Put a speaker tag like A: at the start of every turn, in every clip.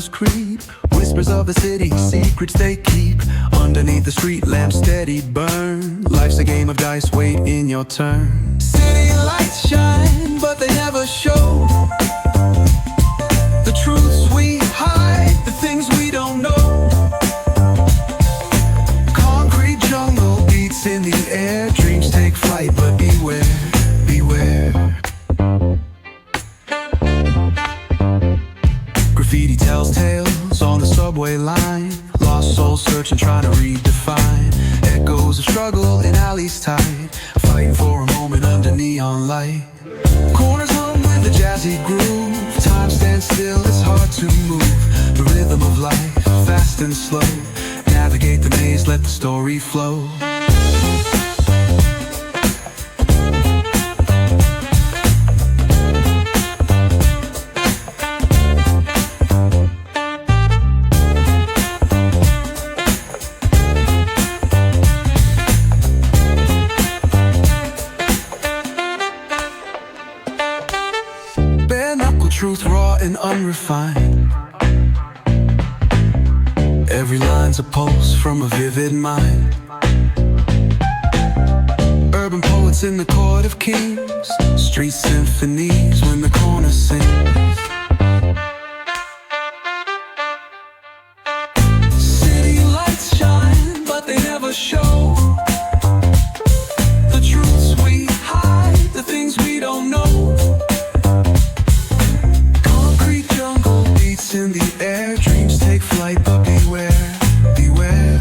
A: shadows creep, whispers of the city, secrets they keep. Underneath the street lamps steady burn. Life's a game of dice, wait in your turn. City lights shine, but they never show the truths we hide, the things we don't know. Concrete jungle beats in the air. Dreams take flight, but beware, beware. Graffiti tells tales on the subway line. Lost souls searching, trying to redefine. Echoes of struggle in alleys tight, fighting for a moment under neon light. Corners hum with a jazzy groove. Time stands still, it's hard to move. The rhythm of life, fast and slow. Navigate the maze, let the story flow. Truth raw and unrefined. Every line's a pulse from a vivid mind. Urban poets in the court of kings, street symphonies when the corner sings. City lights shine, but they never show the truths we hide, the things we don't know. In the air, dreams take flight, but beware, beware.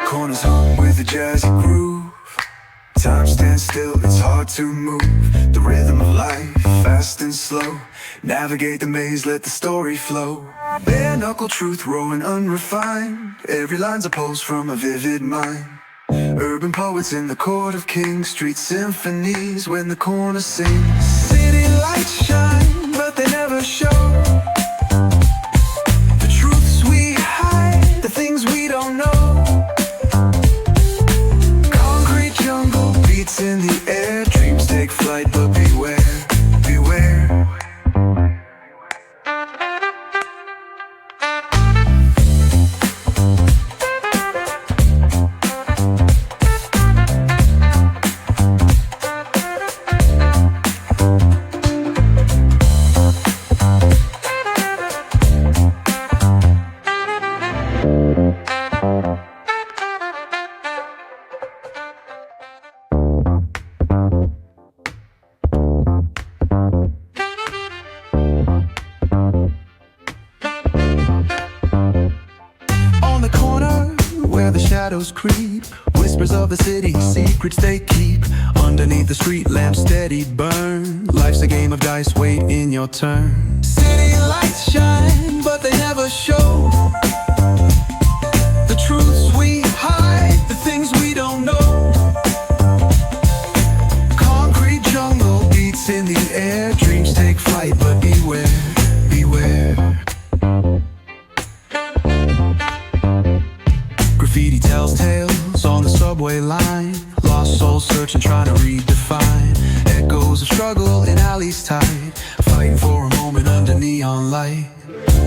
A: Corners hum with a jazzy groove. Time stands still, it's hard to move. The rhythm of life, fast and slow. Navigate the maze, let the story flow. Bare knuckle truth, raw and unrefined. Every line's a pulse from a vivid mind. Urban poets in the court of kings, street symphonies when the corner sings. City lights shine, but they never show the truths we hide, the things we don't know. In the air, dreams take flight, but beware, beware. Where the shadows creep, whispers of the city, secrets they keep. Underneath the street lamps steady burn. Life's a game of dice, wait in your turn. City lights shine, but they never show the truths we hide, the things we don't know. Concrete jungle beats in the air. Dreams take flight, but beware, beware. Graffiti tells tales on the subway line. Lost souls searching, trying to redefine. Echoes of struggle in alleys tight, fighting for a moment under neon light.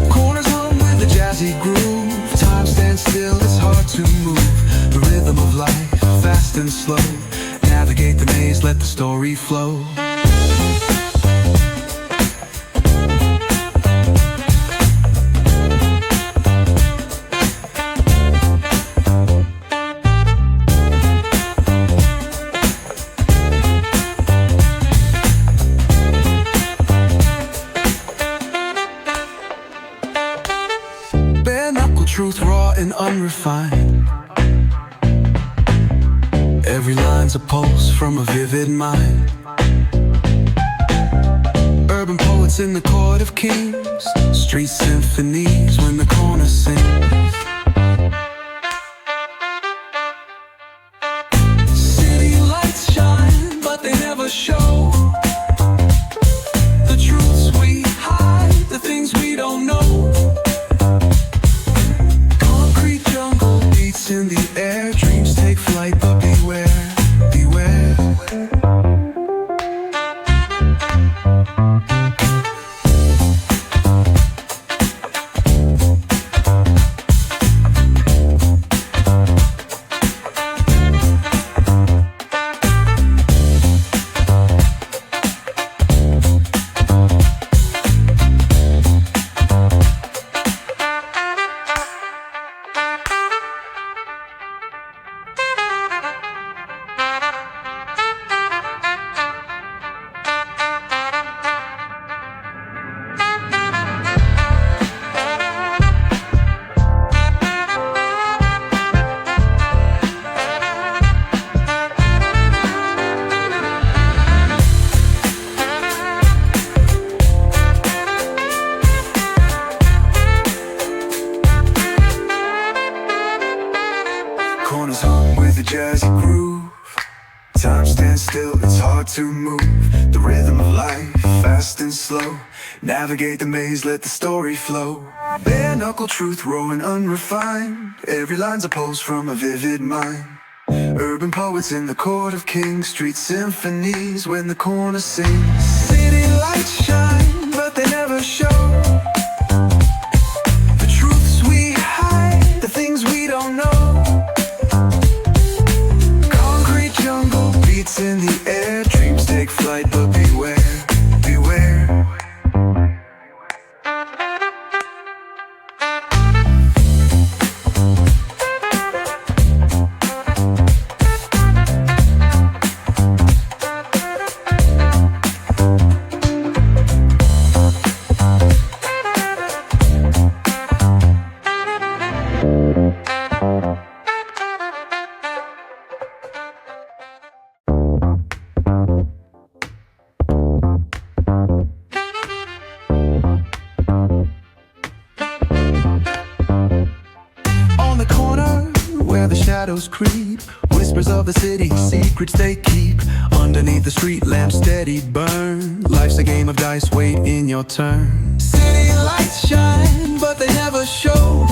A: Corners hum with a jazzy groove. Time stands still, it's hard to move. The rhythm of life, fast and slow. Navigate the maze, let the story flow. unrefined. Every line's a pulse from a vivid mind. Urban poets in the court of kings, street symphonies when the corner sings. City lights shine, but they never show the truths we hide, the things we don't know. Concrete jungle beats in the air, dreams take flight, but beware, beware. Corners hum with a jazzy groove. Time stands still, it's hard to move. The rhythm of life, fast and slow. Navigate the maze, let the story flow. Bare knuckle truth, raw and unrefined. Every line's a pulse from a vivid mind. Urban poets in the court of kings, street symphonies when the corner sings. City lights shine, but they never show the truths we hide, the things we don't know. Beats in the air, dreams take flight, but beware, beware. Where the shadows creep, whispers of the city, secrets they keep. Underneath the street lamp steady burn. Life's a game of dice, wait in your turn. City lights shine, but they never show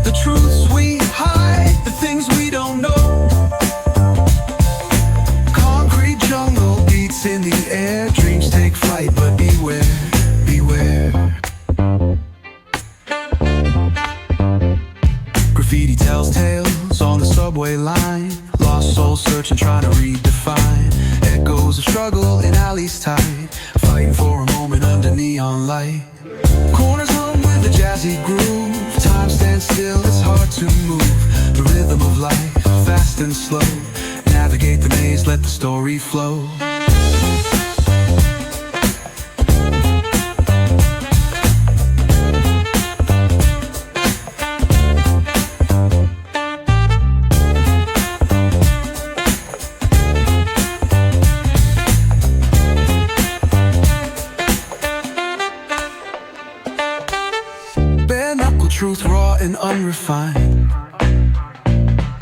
A: the truths we hide, the things we don't know. Concrete jungle beats in the air, dreams take flight, but beware, beware. Graffiti tells tales on the subway line. Lost souls searching, trying to redefine. Echoes of struggle in alleys tight, fighting for a moment under neon light. Corners hum with a jazzy groove. Time stands still, it's hard to move. The rhythm of life, fast and slow. Navigate the maze, let the story flow. Truth raw and unrefined.